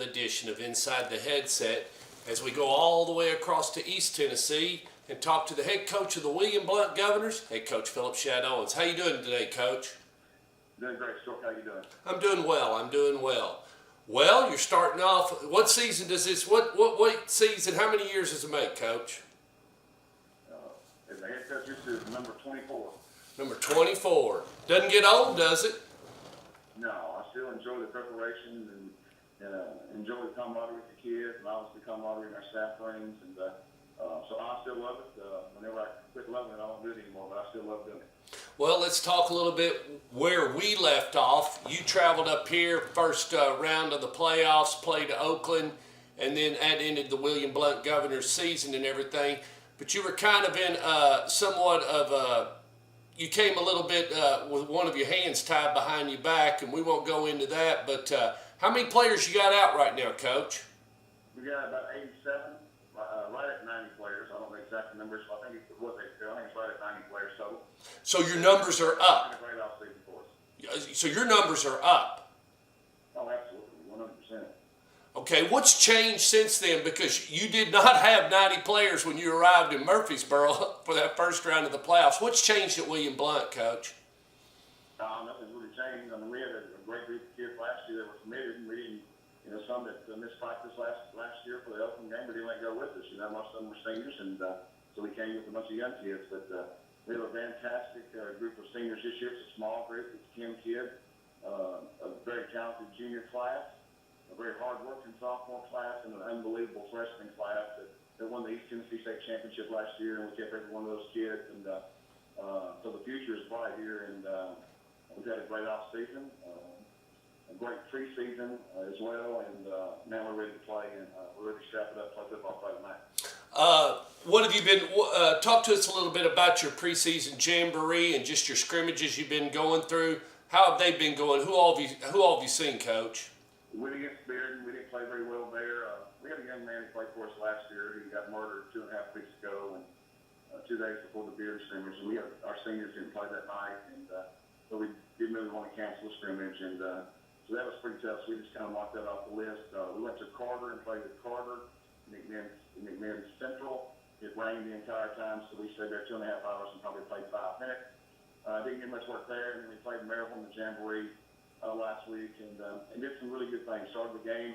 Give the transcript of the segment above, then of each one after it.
another edition of Inside the Headset as we go all the way across to East Tennessee and talk to the head coach of the William Blount Governors, head coach Philip Shadowens. How you doing today, Coach? Doing great, Stork. How you doing? I'm doing well. Well, you're starting off. What season does this? What season? How many years does it make, Coach? As a head coach, this is number 24. Number 24. Doesn't get old, does it? No, I still enjoy the preparation and enjoy the camaraderie with the kids, and obviously camaraderie in our staff rings, and so I still love it. Whenever I quit loving it, I don't do it anymore, but I still love doing it. Well, let's talk a little bit where we left off. You traveled up here, first round of the playoffs, played Oakland, and then that ended the William Blount Governors season and everything. But you were kind of in somewhat of a, you came a little bit with one of your hands tied behind your back, and we won't go into that. But how many players you got out right now, Coach? We got about 87, right at 90 players. I don't know the exact numbers, so I think it's right at 90 players total. So your numbers are up. It's been a great offseason for us. So your numbers are up. Oh, absolutely, 100%. Okay, what's changed since then? Because you did not have 90 players when you arrived in Murfreesboro for that first round of the playoffs. What's changed at William Blount, Coach? Nothing's really changed. I mean, we had a great group of kids last year that were committed, and we didn't, some that missed practice last year for the Oakland game, but didn't let go with us. Most of them were seniors, and so we came with a bunch of young kids. But we have a fantastic group of seniors this year. It's a small group. It's 10 kids, a very talented junior class, a very hard-working sophomore class, and an unbelievable freshman class that won the East Tennessee State Championship last year, and we kept every one of those kids. And so the future is bright here, and we've had a great off-season, a great preseason as well, and now we're ready to play, and we're ready to strap it up, play football Friday night. What have you been, talk to us a little bit about your preseason jamboree and just your scrimmages you've been going through. How have they been going? Who all have you seen, Coach? We went against Bearden. We didn't play very well there. We had a young man who played for us last year. He got murdered 2.5 weeks ago, and 2 days before the Bearden scrimmage. And our seniors didn't play that night, and so we didn't really want to cancel the scrimmage. And so that was pretty tough. So we just kind of marked that off the list. We went to Carter and played with Carter, McMinn Central. It rained the entire time, so we stayed there 2.5 hours and probably played 5 minutes. Didn't get much work there, and then we played Maryville in the Jamboree last week, and did some really good things. Started the game,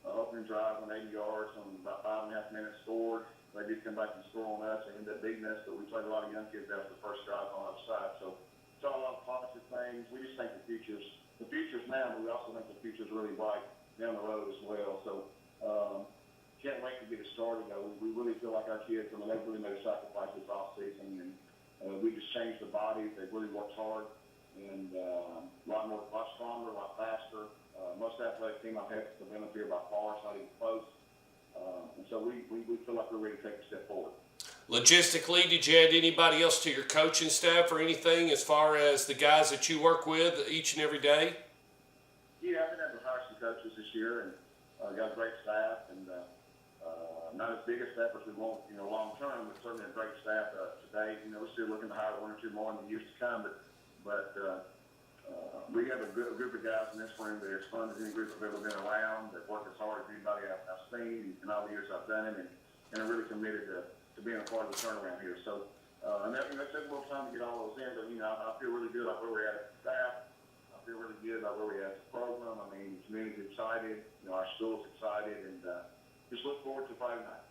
opening drive, went 80 yards on about 5.5 minutes, scored. They did come back and score on us. They ended up beating us, but we played a lot of young kids after the first drive on the other side. So saw a lot of positive things. We just think the future's now, but we also think the future's really bright down the road as well. So can't wait to get it started. We really feel like our kids, they've really made a sacrifice this offseason, and we just changed the bodies. They've really worked hard, and a lot stronger, a lot faster. Most athletic team I've had to been up here by far, it's not even close. And so we feel like we're ready to take a step forward. Logistically, did you add anybody else to your coaching staff or anything as far as the guys that you work with each and every day? Yeah, I've been able to hire some coaches this year, and got a great staff, and not as big a staff as we want, long term, but certainly a great staff today. We're still looking to hire 1 or 2 more in the years to come, but we have a group of guys in this room that are as fun as any group I've ever been around, that work as hard as anybody I've seen in all the years I've done it, and are really committed to being a part of the turnaround here. So, and that took a little time to get all those in, but I feel really good about where we're at the staff. I feel really good about where we're at the program. I mean, the community's excited, our school's excited, and just look forward to Friday night.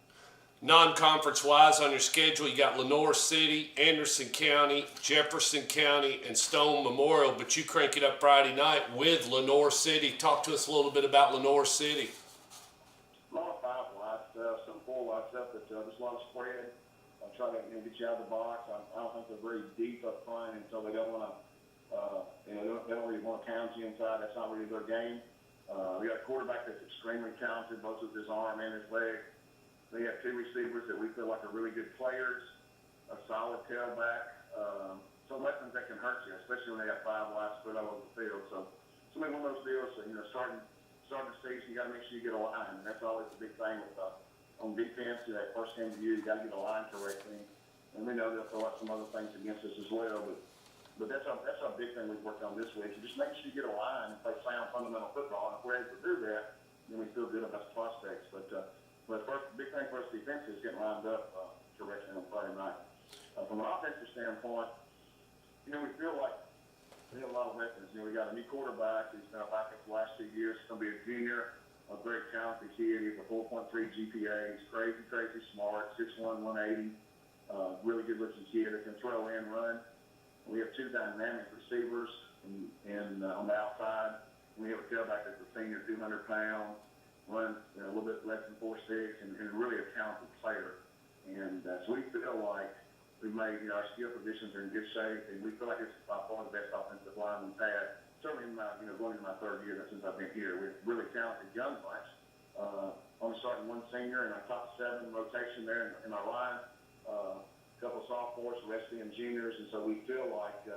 Non-conference wise on your schedule, you got Lenoir City, Anderson County, Jefferson County, and Stone Memorial, but you crank it up Friday night with Lenoir City. Talk to us a little bit about Lenoir City. A lot of 5-wide stuff, some 4-wide stuff, but just a lot of spread. Try to get you out of the box. I don't think they're very deep up front, and so they don't want to, they don't really want to pound you inside. That's not really their game. We got a quarterback that's extremely talented, both with his arm and his leg. They have 2 receivers that we feel like are really good players, a solid tailback. So weapons that can hurt you, especially when they got 5 wide spread all over the field. So maybe one of those deals, starting the season, you got to make sure you get a line. And that's always the big thing with on defense. That first game of the year, you got to get a line correctly. And we know they'll throw out some other things against us as well. But that's our big thing we've worked on this week. So just make sure you get a line and play sound fundamental football. And if we're able to do that, we feel good about the prospects. But first, big thing for us defensively is getting lined up correctly on Friday night. From an offensive standpoint, we feel like we have a lot of weapons. We got a new quarterback. He's been a backup the last 2 years. He's going to be a junior, a very talented kid. He has a 4.3 GPA. He's crazy smart, 6'1", 180. Really good-looking kid that can throw and run. We have 2 dynamic receivers on the outside. We have a tailback that's a senior, 200 pounds, runs a little bit less than 4'6", and really a talented player. And so we feel like we've made, our skill positions are in good shape, and we feel like it's by far the best offensive line we've had. Certainly in my, going into my 3rd year since I've been here. We're really talented young bunch. Only starting 1 senior in our top 7 rotation there in our line. A couple sophomores, the rest being juniors, and so we feel like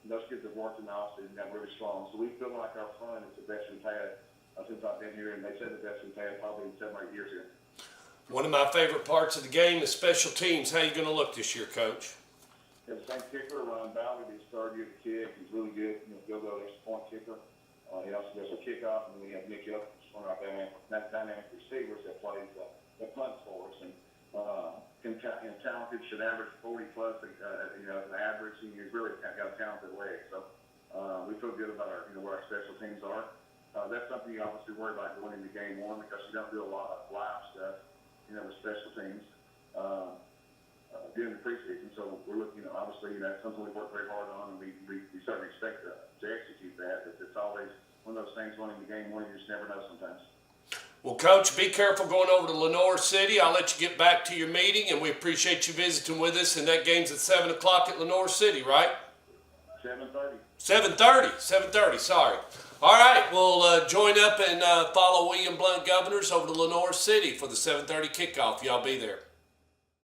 those kids have worked in the offseason and got really strong. So we feel like our front is the best we've had since I've been here, and they said the best we've had probably in 7 or 8 years here. One of my favorite parts of the game is special teams. How are you going to look this year, Coach? We have the same kicker, Ron Ballard. He's 3rd year to kick. He's really good. Go extra point kicker. He also does a kickoff, and then we have Nick Up, one of our dynamic receivers that plays that punts for us. And talented, should average 40 plus, as an average. He's really got a talented leg. So we feel good about where our special teams are. That's something you obviously worry about going into game 1 because you don't do a lot of live stuff, with special teams during the preseason. So we're looking, obviously, that's something we work very hard on, and we certainly expect to execute that. But it's always one of those things going into game 1, you just never know sometimes. Well, Coach, be careful going over to Lenore City. I'll let you get back to your meeting, and we appreciate you visiting with us. And that game's at 7 o'clock at Lenore City, right? 7:30. 7:30, sorry. All right, we'll join up and follow William Blount Governors over to Lenore City for the 7:30 kickoff. Y'all be there.